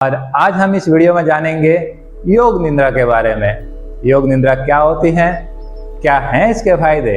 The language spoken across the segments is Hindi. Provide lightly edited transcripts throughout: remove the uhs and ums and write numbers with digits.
और आज हम इस वीडियो में जानेंगे योग निद्रा के बारे में। योग निद्रा क्या होती है, क्या हैं इसके फायदे,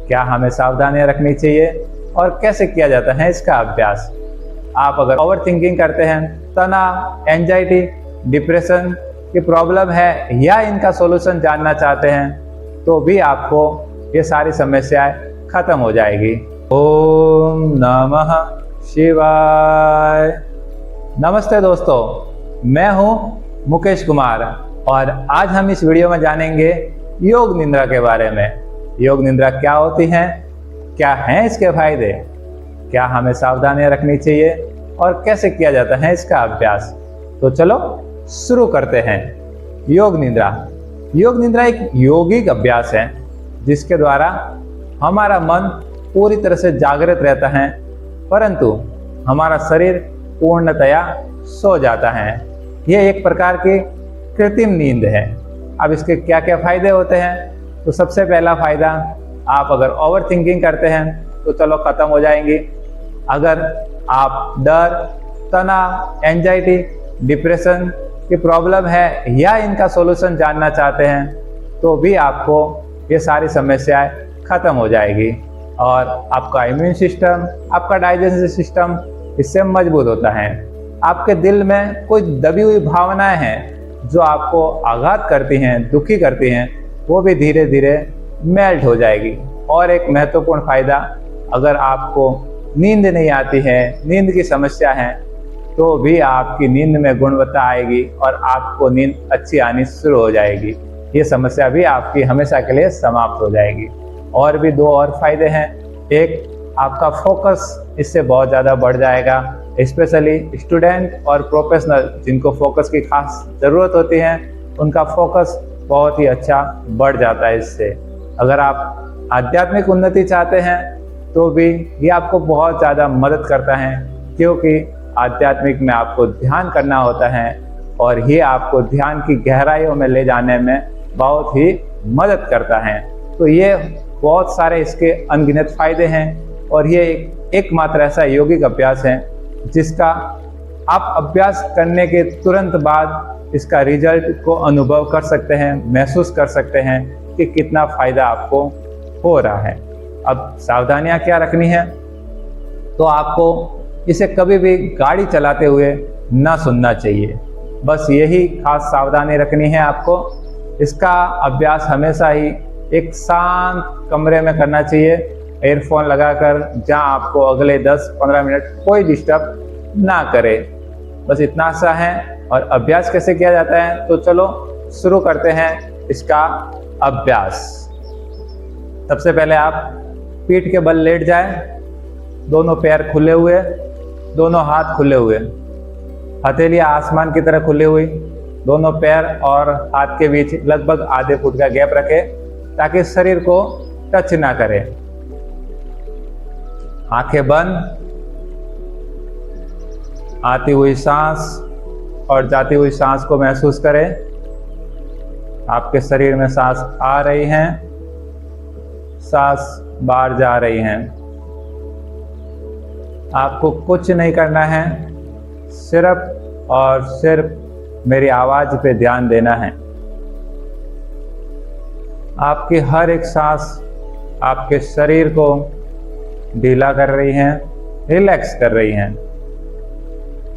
क्या हमें सावधानियां रखनी चाहिए और कैसे किया जाता है इसका अभ्यास। आप अगर ओवर थिंकिंग करते हैं, तनाव, एंजाइटी, डिप्रेशन की प्रॉब्लम है या इनका सॉल्यूशन जानना चाहते हैं तो भी आपको ये सारी समस्याएं खत्म हो जाएगी। ओम नमः शिवाय। नमस्ते दोस्तों, मैं हूं मुकेश कुमार और आज हम इस वीडियो में जानेंगे योग निद्रा के बारे में। योग निद्रा क्या होती है, क्या हैं इसके फायदे, क्या हमें सावधानियां रखनी चाहिए और कैसे किया जाता है इसका अभ्यास। तो चलो शुरू करते हैं। योग निद्रा। योग निद्रा एक यौगिक अभ्यास है जिसके द्वारा हमारा मन पूरी तरह से जागृत रहता है परंतु हमारा शरीर पूर्णतया सो जाता है। यह एक प्रकार की कृत्रिम नींद है। अब इसके क्या क्या फायदे होते हैं, तो सबसे पहला फायदा, आप अगर ओवर थिंकिंग करते हैं तो चलो खत्म हो जाएंगी। अगर आप डर, तनाव, एंजाइटी, डिप्रेशन की प्रॉब्लम है या इनका सॉल्यूशन जानना चाहते हैं तो भी आपको ये सारी समस्याएं खत्म हो जाएगी और आपका इम्यून सिस्टम, आपका डाइजेस्टिव सिस्टम इससे मजबूत होता है। आपके दिल में कोई दबी हुई भावनाएं हैं जो आपको आघात करती हैं, दुखी करती हैं, वो भी धीरे धीरे मेल्ट हो जाएगी। और एक महत्वपूर्ण फायदा, अगर आपको नींद नहीं आती है, नींद की समस्या है, तो भी आपकी नींद में गुणवत्ता आएगी और आपको नींद अच्छी आनी शुरू हो जाएगी। ये समस्या भी आपकी हमेशा के लिए समाप्त हो जाएगी। और भी दो और फायदे हैं। एक, आपका फोकस इससे बहुत ज़्यादा बढ़ जाएगा। स्पेशली स्टूडेंट और प्रोफेशनल जिनको फोकस की खास ज़रूरत होती है, उनका फोकस बहुत ही अच्छा बढ़ जाता है इससे। अगर आप आध्यात्मिक उन्नति चाहते हैं तो भी ये आपको बहुत ज़्यादा मदद करता है, क्योंकि आध्यात्मिक में आपको ध्यान करना होता है और ये आपको ध्यान की गहराइयों में ले जाने में बहुत ही मदद करता है। तो ये बहुत सारे इसके अनगिनत फायदे हैं और ये एकमात्र ऐसा यौगिक अभ्यास है जिसका आप अभ्यास करने के तुरंत बाद इसका रिजल्ट को अनुभव कर सकते हैं, महसूस कर सकते हैं कि कितना फायदा आपको हो रहा है। अब सावधानियां क्या रखनी है, तो आपको इसे कभी भी गाड़ी चलाते हुए ना सुनना चाहिए। बस यही खास सावधानी रखनी है आपको। इसका अभ्यास हमेशा ही एक शांत कमरे में करना चाहिए, एयरफोन लगाकर, जहां आपको अगले 10-15 मिनट कोई डिस्टर्ब ना करे। बस इतना सा है। और अभ्यास कैसे किया जाता है, तो चलो शुरू करते हैं इसका अभ्यास। सबसे पहले आप पीठ के बल लेट जाएं, दोनों पैर खुले हुए, दोनों हाथ खुले हुए, हथेलियां आसमान की तरह खुली हुई, दोनों पैर और हाथ के बीच लगभग आधे फुट का गैप रखें ताकि शरीर को टच ना करे। आंखें बंद, आती हुई सांस और जाती हुई सांस को महसूस करें। आपके शरीर में सांस आ रही हैं, सांस बाहर जा रही हैं। आपको कुछ नहीं करना है, सिर्फ और सिर्फ मेरी आवाज पे ध्यान देना है। आपकी हर एक सांस आपके शरीर को ढीला कर रही हैं, रिलैक्स कर रही हैं।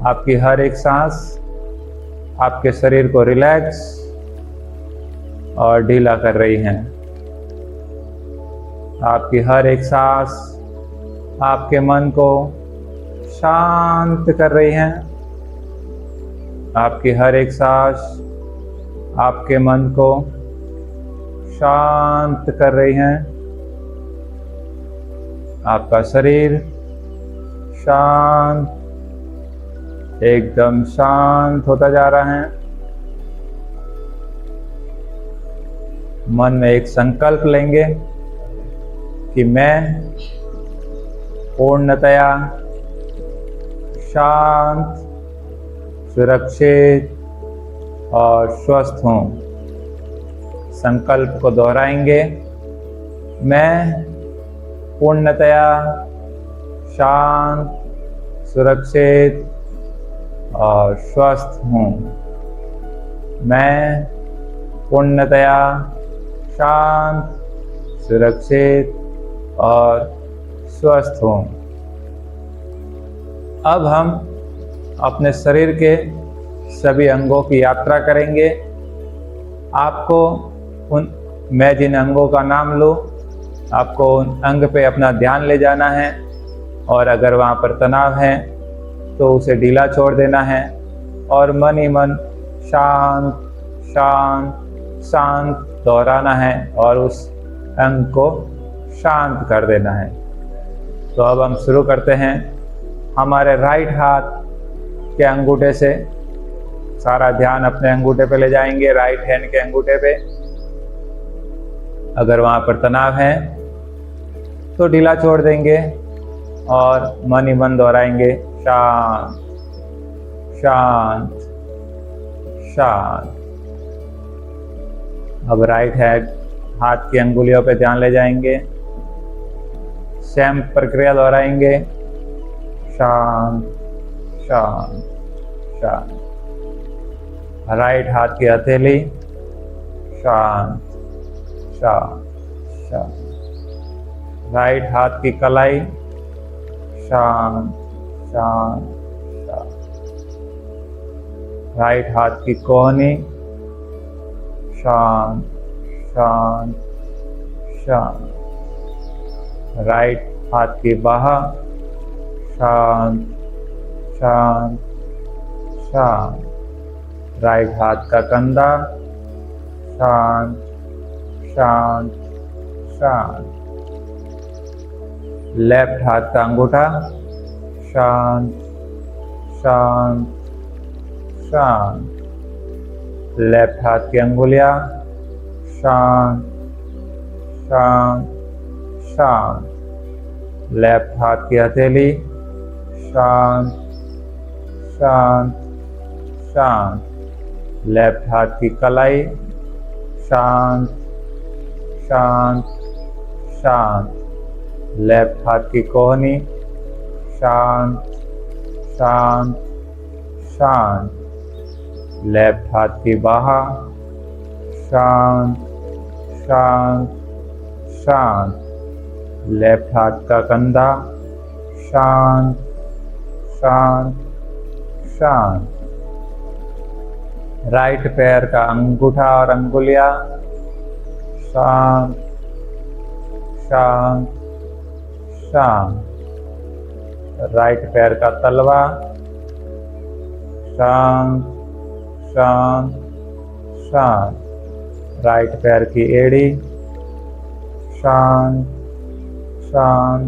आपकी हर एक सांस आपके शरीर को रिलैक्स और ढीला कर रही हैं। आपकी हर एक सांस आपके मन को शांत कर रही हैं। आपकी हर एक सांस आपके मन को शांत कर रही हैं। आपका शरीर शांत, एकदम शांत होता जा रहा है। मन में एक संकल्प लेंगे कि मैं पूर्णतया शांत, सुरक्षित और स्वस्थ हूँ। संकल्प को दोहराएंगे, मैं पूर्णतया शांत, सुरक्षित और स्वस्थ हूँ। मैं पूर्णतया शांत, सुरक्षित और स्वस्थ हूँ। अब हम अपने शरीर के सभी अंगों की यात्रा करेंगे। आपको मैं जिन अंगों का नाम लूँ, आपको उन अंग पे अपना ध्यान ले जाना है और अगर वहाँ पर तनाव है तो उसे ढीला छोड़ देना है और मन ही मन शांत शांत शांत दोहराना है और उस अंग को शांत कर देना है। तो अब हम शुरू करते हैं। हमारे राइट हाथ के अंगूठे से सारा ध्यान अपने अंगूठे पे ले जाएंगे, राइट हैंड के अंगूठे पे। अगर वहाँ पर तनाव है तो ढीला छोड़ देंगे और मन ही मन दोहराएंगे शांत शांत शांत। अब राइट हैंड हाथ की अंगुलियों पे ध्यान ले जाएंगे, सेम प्रक्रिया दोहराएंगे शांत शांत शांत। राइट हाथ की हथेली शांत शांत शांत। राइट हाथ की कलाई शांत शांत शांत। राइट हाथ की कोहनी शांत शांत शांत। राइट हाथ की बाह शांत शांत शांत। राइट हाथ का कंधा शांत शांत शांत। लेफ्ट हाथ का अंगूठा शांत शांत शांत। लेफ्ट हाथ की अंगुलियां शांत शांत शांत। लेफ्ट हाथ की हथेली शांत शांत शांत। लेफ्ट हाथ की कलाई शांत शांत शांत। लेफ्ट हाथ की कोहनी शांत शांत शांत। लेफ्ट हाथ की बाह शांत शांत शांत। लेफ्ट हाथ का कंधा शांत शांत शांत। राइट पैर का अंगूठा और अंगुलियां शांत शांत शांत। राइट पैर का तलवा शांत शांत शांत। राइट पैर की एड़ी शांत शांत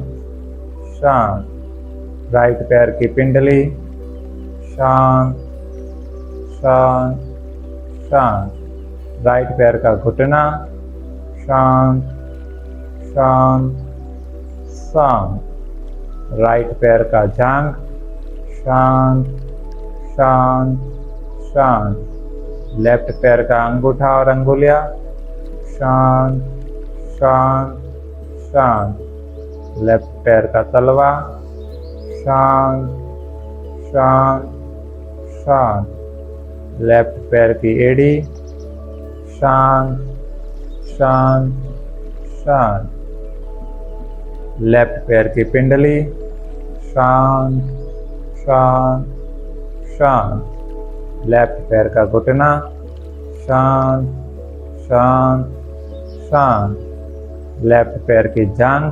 शांत। राइट पैर की पिंडली शांत शांत शांत। राइट पैर का घुटना शांत शांत शांत। राइट पैर का जांघ शांत शांत शांत। लेफ्ट पैर का अंगूठा और अंगुलियां शांत शांत शांत। लेफ्ट पैर का तलवा शांत शांत शांत। लेफ्ट पैर की एड़ी शांत शांत शांत। लेफ्ट पैर की पिंडली शांत शांत शांत। लेफ्ट पैर का घुटना शांत शांत शांत। लेफ्ट पैर की जांघ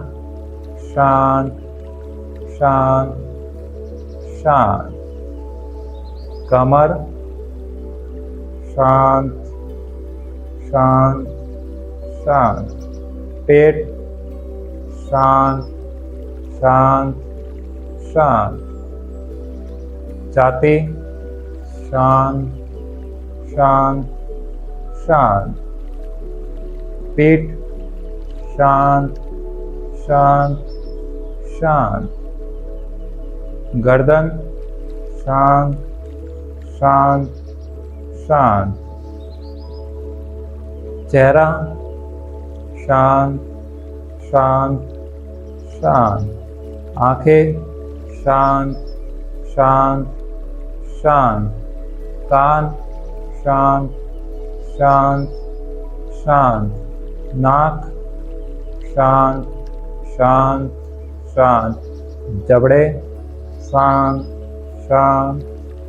शांत शांत शांत। कमर शांत शांत शांत। पेट शांत शांत शांत। छाती शांत शांत शांत। पीठ शांत शांत शांत। गर्दन शांत शांत शांत। चेहरा शांत शांत शांत। आंखें शांत शांत शांत, कान शांत शांत शांत, नाक शांत शांत शांत, जबड़े शांत शांत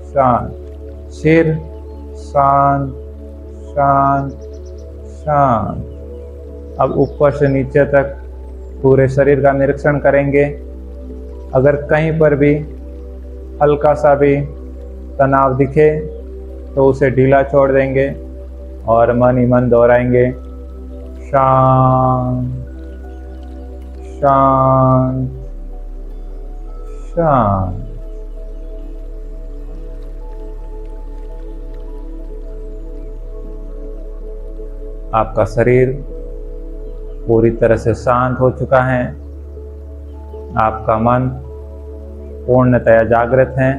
शांत, सिर शांत शांत शांत। अब ऊपर से नीचे तक पूरे शरीर का निरीक्षण करेंगे। अगर कहीं पर भी हल्का सा भी तनाव दिखे तो उसे ढीला छोड़ देंगे और मन ही मन दोहराएंगे, शांत शांत शांत। आपका शरीर पूरी तरह से शांत हो चुका है। आपका मन पूर्णतया जागृत है।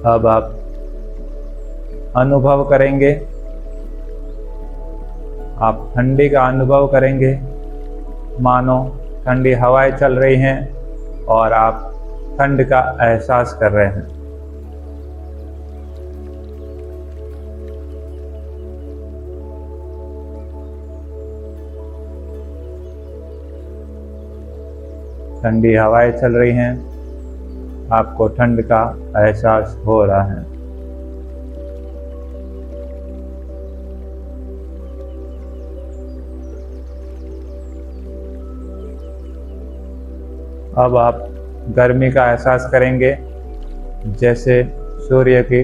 अब आप अनुभव करेंगे, आप ठंडी का अनुभव करेंगे, मानो ठंडी हवाएं चल रही हैं और आप ठंड का एहसास कर रहे हैं। ठंडी हवाएं चल रही हैं, आपको ठंड का एहसास हो रहा है। अब आप गर्मी का एहसास करेंगे, जैसे सूर्य की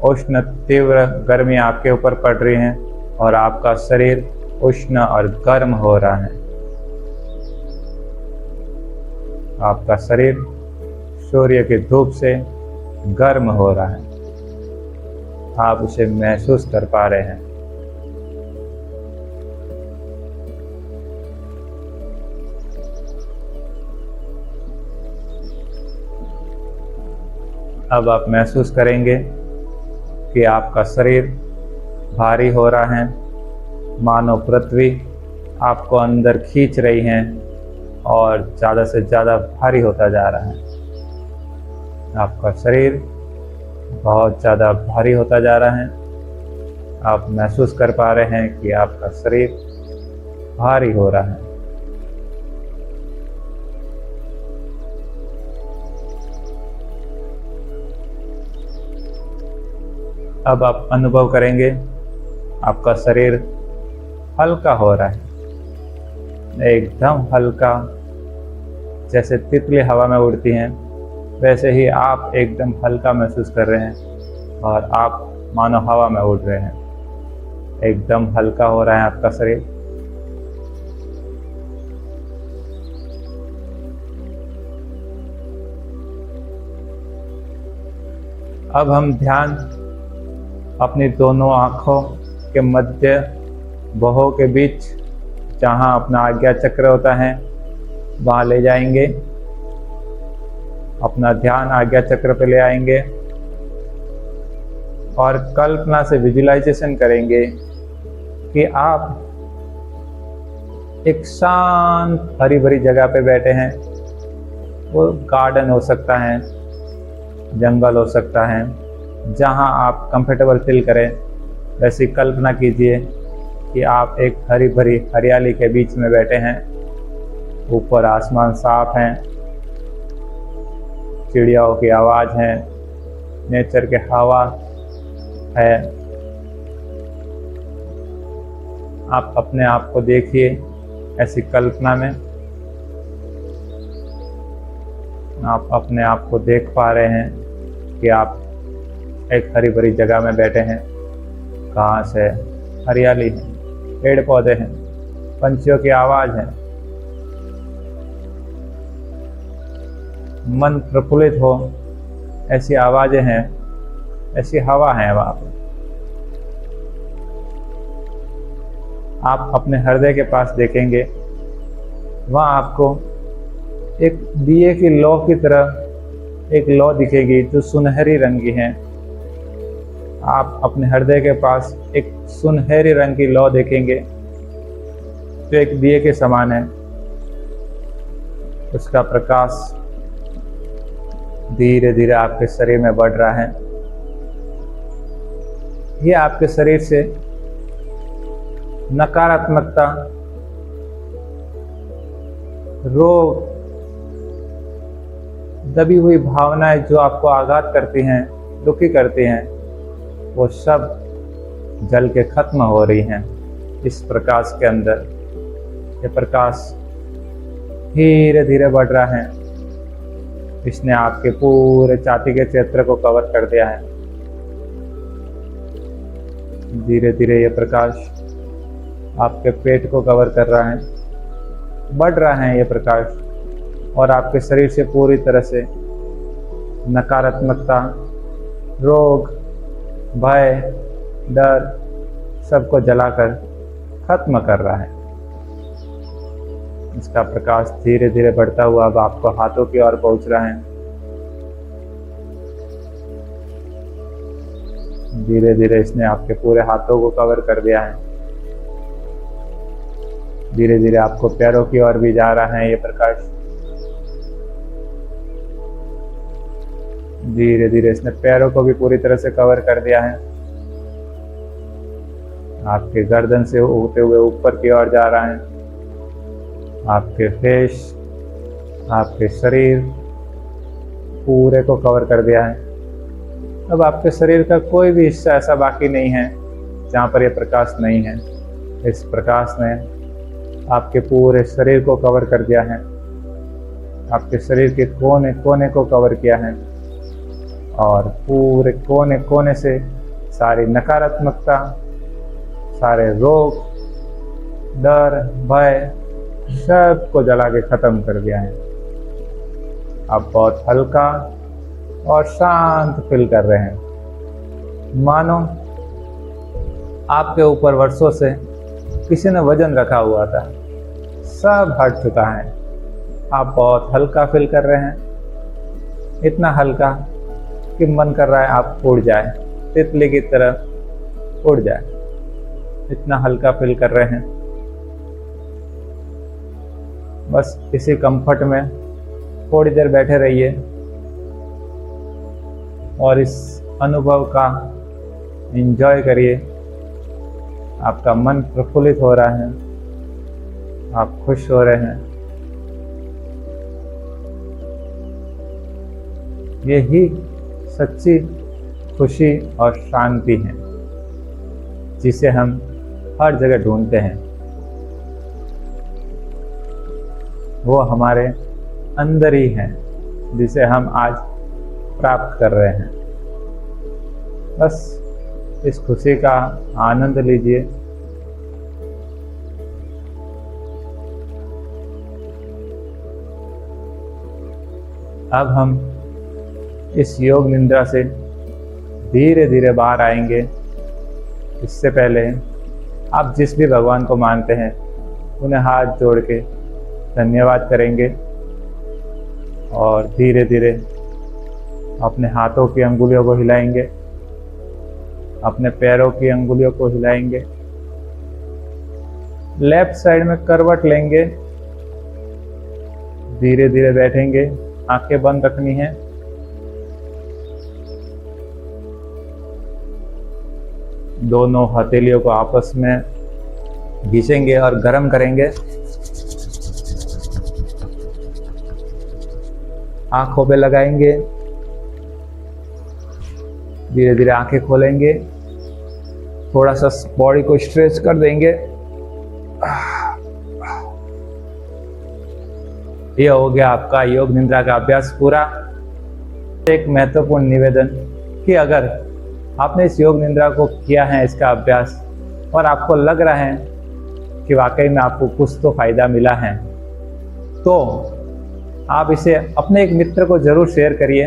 उष्ण तीव्र गर्मी आपके ऊपर पड़ रही है और आपका शरीर उष्ण और गर्म हो रहा है। आपका शरीर सूर्य की धूप से गर्म हो रहा है, आप उसे महसूस कर पा रहे हैं। अब आप महसूस करेंगे कि आपका शरीर भारी हो रहा है, मानो पृथ्वी आपको अंदर खींच रही है और ज़्यादा से ज़्यादा भारी होता जा रहा है। आपका शरीर बहुत ज़्यादा भारी होता जा रहा है। आप महसूस कर पा रहे हैं कि आपका शरीर भारी हो रहा है। अब आप अनुभव करेंगे, आपका शरीर हल्का हो रहा है, एकदम हल्का, जैसे तितली हवा में उड़ती हैं वैसे ही आप एकदम हल्का महसूस कर रहे हैं और आप मानो हवा में उड़ रहे हैं। एकदम हल्का हो रहा है आपका शरीर। अब हम ध्यान अपनी दोनों आँखों के मध्य बाहों के बीच, जहाँ अपना आज्ञा चक्र होता है, वहाँ ले जाएंगे। अपना ध्यान आज्ञा चक्र पे ले आएंगे और कल्पना से विजुलाइजेशन करेंगे कि आप एक शांत हरी भरी जगह पे बैठे हैं। वो गार्डन हो सकता है, जंगल हो सकता है, जहां आप कंफर्टेबल फील करें। वैसी कल्पना कीजिए कि आप एक हरी भरी हरियाली के बीच में बैठे हैं। ऊपर आसमान साफ है, चिड़ियाओं की आवाज़ है, नेचर के हवा है। आप अपने आप को देखिए ऐसी कल्पना में। आप अपने आप को देख पा रहे हैं कि आप एक हरी भरी जगह में बैठे हैं। घास है, हरियाली है, पेड़ पौधे हैं, पंछियों की आवाज़ है। मन प्रफुल्लित हो ऐसी आवाज़ें हैं, ऐसी हवा है वहाँ पर। आप अपने हृदय के पास देखेंगे, वहाँ आपको एक दिए की लौ की तरह एक लौ दिखेगी जो सुनहरी रंग की है। आप अपने हृदय के पास एक सुनहरी रंग की लौ देखेंगे जो एक दिए के समान है। उसका प्रकाश धीरे धीरे आपके शरीर में बढ़ रहा है। ये आपके शरीर से नकारात्मकता, रोग, दबी हुई भावनाएं जो आपको आघात करती हैं, दुखी करती हैं, वो सब जल के खत्म हो रही हैं इस प्रकाश के अंदर। ये प्रकाश धीरे धीरे बढ़ रहा है। इसने आपके पूरे छाती के क्षेत्र को कवर कर दिया है। धीरे धीरे ये प्रकाश आपके पेट को कवर कर रहा है, बढ़ रहा है ये प्रकाश, और आपके शरीर से पूरी तरह से नकारात्मकता, रोग, भय, डर सबको जलाकर खत्म कर रहा है। इसका प्रकाश धीरे धीरे बढ़ता हुआ अब आपको हाथों की ओर पहुंच रहा है। धीरे धीरे इसने आपके पूरे हाथों को कवर कर दिया है। धीरे धीरे आपको पैरों की ओर भी जा रहा है ये प्रकाश। धीरे धीरे इसने पैरों को भी पूरी तरह से कवर कर दिया है। आपके गर्दन से उठते हुए ऊपर की ओर जा रहा है। आपके फेस, आपके शरीर पूरे को कवर कर दिया है। अब आपके शरीर का कोई भी हिस्सा ऐसा बाकी नहीं है जहाँ पर यह प्रकाश नहीं है। इस प्रकाश ने आपके पूरे शरीर को कवर कर दिया है। आपके शरीर के कोने कोने को कवर किया है, और पूरे कोने कोने से सारी नकारात्मकता, सारे रोग, डर, भय सब को जला के खत्म कर दिया है। आप बहुत हल्का और शांत फील कर रहे हैं, मानो आपके ऊपर वर्षों से किसी ने वजन रखा हुआ था, सब हट चुका है। आप बहुत हल्का फील कर रहे हैं, इतना हल्का कि मन कर रहा है आप उड़ जाए, तितली की तरह उड़ जाए। इतना हल्का फील कर रहे हैं। बस इसी कंफर्ट में थोड़ी देर बैठे रहिए और इस अनुभव का एंजॉय करिए। आपका मन प्रफुल्लित हो रहा है, आप खुश हो रहे हैं। यही सच्ची खुशी और शांति है जिसे हम हर जगह ढूंढते हैं। वो हमारे अंदर ही है जिसे हम आज प्राप्त कर रहे हैं। बस इस खुशी का आनंद लीजिए। अब हम इस योग निद्रा से धीरे धीरे बाहर आएंगे। इससे पहले आप जिस भी भगवान को मानते हैं उन्हें हाथ जोड़ के धन्यवाद करेंगे, और धीरे धीरे अपने हाथों की अंगुलियों को हिलाएंगे, अपने पैरों की अंगुलियों को हिलाएंगे। लेफ्ट साइड में करवट लेंगे, धीरे धीरे बैठेंगे, आंखें बंद रखनी है। दोनों हथेलियों को आपस में घिसेंगे और गर्म करेंगे। आंखों पे लगाएंगे, धीरे धीरे आंखें खोलेंगे, थोड़ा सा बॉडी को स्ट्रेच कर देंगे। यह हो गया आपका योग निद्रा का अभ्यास पूरा। एक महत्वपूर्ण निवेदन कि अगर आपने इस योग निद्रा को किया है, इसका अभ्यास, और आपको लग रहा है कि वाकई में आपको कुछ तो फायदा मिला है, तो आप इसे अपने एक मित्र को जरूर शेयर करिए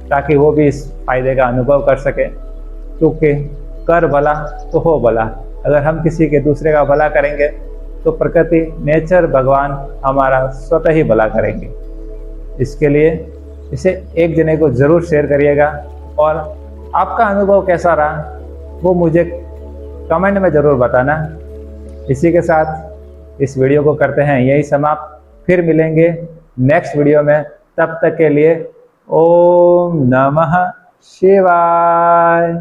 ताकि वो भी इस फायदे का अनुभव कर सके। क्योंकि कर भला तो हो भला। अगर हम किसी के दूसरे का भला करेंगे तो प्रकृति, नेचर, भगवान हमारा स्वतः ही भला करेंगे। इसके लिए इसे एक जने को जरूर शेयर करिएगा, और आपका अनुभव कैसा रहा वो मुझे कमेंट में ज़रूर बताना। इसी के साथ इस वीडियो को करते हैं यही समाप्त। फिर मिलेंगे नेक्स्ट वीडियो में। तब तक के लिए ओम नमः शिवाय।